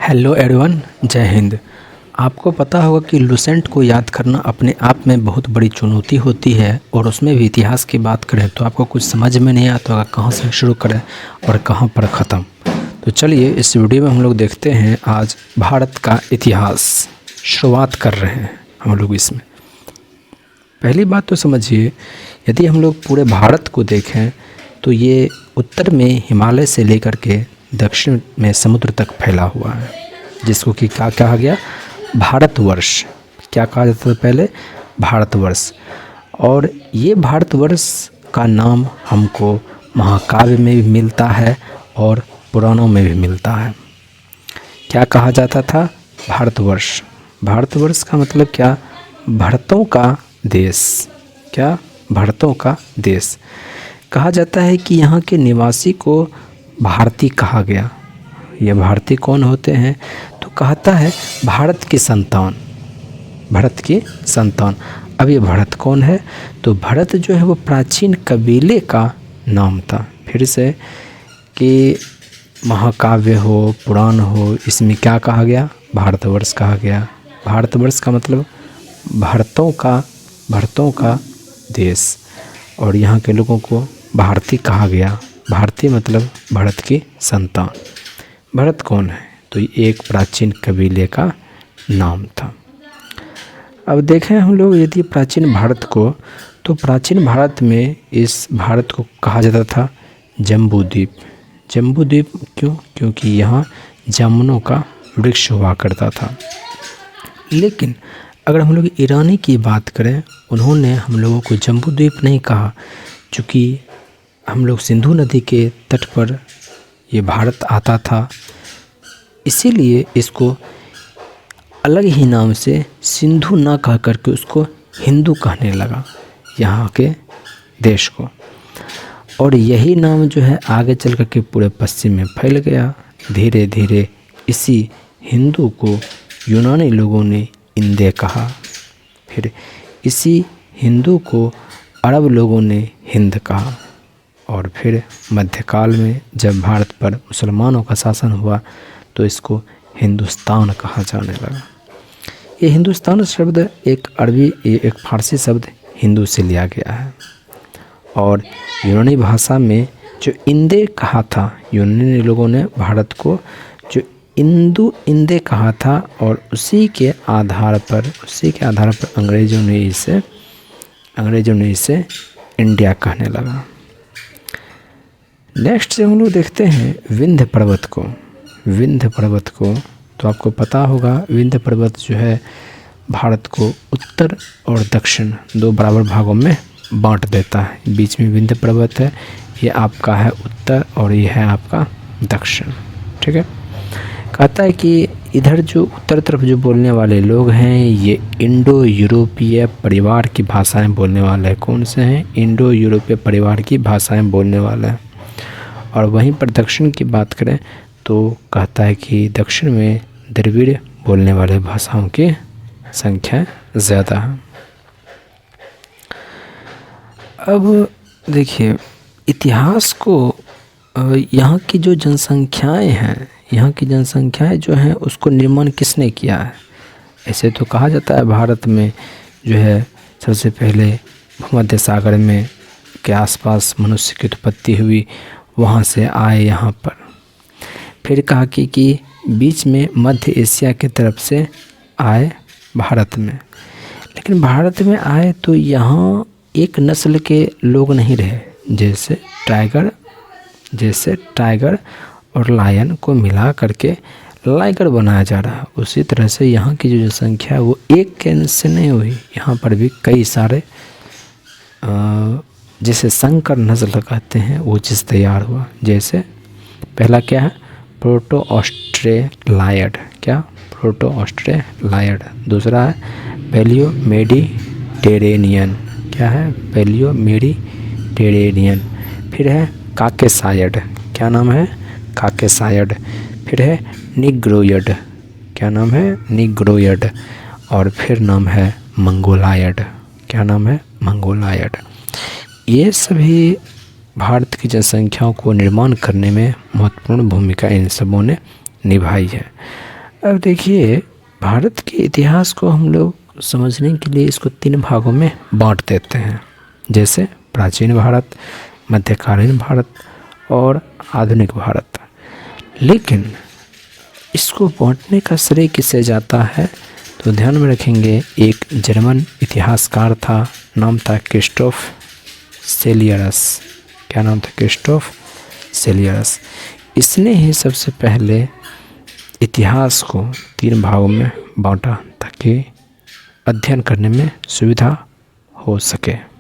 Hello everyone, जय हिंद। आपको पता होगा कि लुसेंट को याद करना अपने आप में बहुत बड़ी चुनौती होती है और उसमें भी इतिहास की बात करें तो आपको कुछ समझ में नहीं आता होगा कहाँ से शुरू करें और कहाँ पर ख़त्म। तो चलिए इस वीडियो में हम लोग देखते हैं आज भारत का इतिहास। शुरुआत कर रहे हैं हम लोग इसमें। पहली बात तो समझिए, यदि हम लोग पूरे भारत को देखें तो ये उत्तर में हिमालय से लेकर के दक्षिण में समुद्र तक फैला हुआ है, जिसको कि क्या कहा गया, भारतवर्ष। क्या कहा जाता था पहले? भारतवर्ष। और ये भारतवर्ष का नाम हमको महाकाव्य में भी मिलता है और पुराणों में भी मिलता है। क्या कहा जाता था? भारतवर्ष। भारतवर्ष का मतलब क्या? भरतों का देश। क्या? भरतों का देश। कहा जाता है कि यहाँ के निवासी को भारती कहा गया। ये भारती कौन होते हैं? तो कहता है भारत की संतान। भरत की संतान। अब ये भरत कौन है? तो भरत जो है वो प्राचीन कबीले का नाम था। फिर से कि महाकाव्य हो, पुराण हो, इसमें क्या कहा गया? भारतवर्ष कहा गया। भारतवर्ष का मतलब भरतों का देश, और यहाँ के लोगों को भारती कहा गया। भारती मतलब भरत की संतान। भरत कौन है? तो ये एक प्राचीन कबीले का नाम था। अब देखें हम लोग यदि प्राचीन भारत को, तो प्राचीन भारत में इस भारत को कहा जाता था जम्बूद्वीप। जम्बूद्वीप क्यों? क्योंकि यहाँ जामुनों का वृक्ष हुआ करता था। लेकिन अगर हम लोग ईरानी की बात करें, उन्होंने हम लोगों को जम्बूद्वीप नहीं कहा, चूँकि हम लोग सिंधु नदी के तट पर ये भारत आता था, इसीलिए इसको अलग ही नाम से सिंधु ना कह करके उसको हिंदू कहने लगा यहाँ के देश को। और यही नाम जो है आगे चल कर के पूरे पश्चिम में फैल गया। धीरे धीरे इसी हिंदू को यूनानी लोगों ने इंदे कहा। फिर इसी हिंदू को अरब लोगों ने हिंद कहा। और फिर मध्यकाल में जब भारत पर मुसलमानों का शासन हुआ तो इसको हिंदुस्तान कहा जाने लगा। ये हिंदुस्तान शब्द एक एक फारसी शब्द हिंदू से लिया गया है। और यूनानी भाषा में जो इंदे कहा था, यूनानी लोगों ने भारत को जो इंदे कहा था, और उसी के आधार पर अंग्रेज़ों ने इसे इंडिया कहने लगा। नेक्स्ट से हम लोग देखते हैं विंध्य पर्वत को। तो आपको पता होगा विंध्य पर्वत जो है भारत को उत्तर और दक्षिण दो बराबर भागों में बांट देता है। बीच में विंध्य पर्वत है, ये आपका है उत्तर और ये है आपका दक्षिण। ठीक है। कहता है कि इधर जो उत्तर तरफ जो बोलने वाले लोग हैं ये इंडो यूरोपीय परिवार की भाषाएं बोलने वाले हैं। कौन से हैं? इंडो यूरोपीय परिवार की भाषाएं बोलने वाले हैं। और वहीं पर दक्षिण की बात करें तो कहता है कि दक्षिण में द्रविड़ बोलने वाले भाषाओं की संख्या ज़्यादा है। अब देखिए इतिहास को, यहाँ की जो जनसंख्याएं जो हैं उसको निर्माण किसने किया है? ऐसे तो कहा जाता है भारत में जो है सबसे पहले भूमध्य सागर में के आसपास मनुष्य की उत्पत्ति हुई, वहाँ से आए यहाँ पर। फिर कहा कि बीच में मध्य एशिया की तरफ से आए भारत में। लेकिन भारत में आए तो यहाँ एक नस्ल के लोग नहीं रहे, जैसे टाइगर और लायन को मिला करके लाइगर बनाया जा रहा है। उसी तरह से यहाँ की जो जनसंख्या है वो एक के से नहीं हुई। यहाँ पर भी कई सारे जैसे संकर नस्ल कहते हैं वो चीज़ तैयार हुआ। जैसे पहला क्या है? प्रोटो ऑस्ट्रेलायड। क्या? प्रोटो ऑस्ट्रेलायड। दूसरा है पैलियो मेडिटेरेनियन। क्या है? Palaeo Mediterranean. फिर है काकेसायड। क्या नाम है? काकेसायड। फिर है निग्रोयड। क्या नाम है? निग्रोयड। और फिर नाम है मंगोलायड। क्या नाम है? मंगोलायड। ये सभी भारत की जनसंख्याओं को निर्माण करने में महत्वपूर्ण भूमिका इन सबों ने निभाई है। अब देखिए, भारत के इतिहास को हम लोग समझने के लिए इसको 3 भागों में बांट देते हैं, जैसे प्राचीन भारत, मध्यकालीन भारत और आधुनिक भारत। लेकिन इसको बांटने का श्रेय किसे जाता है, तो ध्यान में रखेंगे, एक जर्मन इतिहासकार था, नाम था क्रिस्टोफ सेलियरस। क्या नाम था? क्रिस्टोफ सेलियरस। इसने ही सबसे पहले इतिहास को 3 भागों में बांटा ताकि अध्ययन करने में सुविधा हो सके।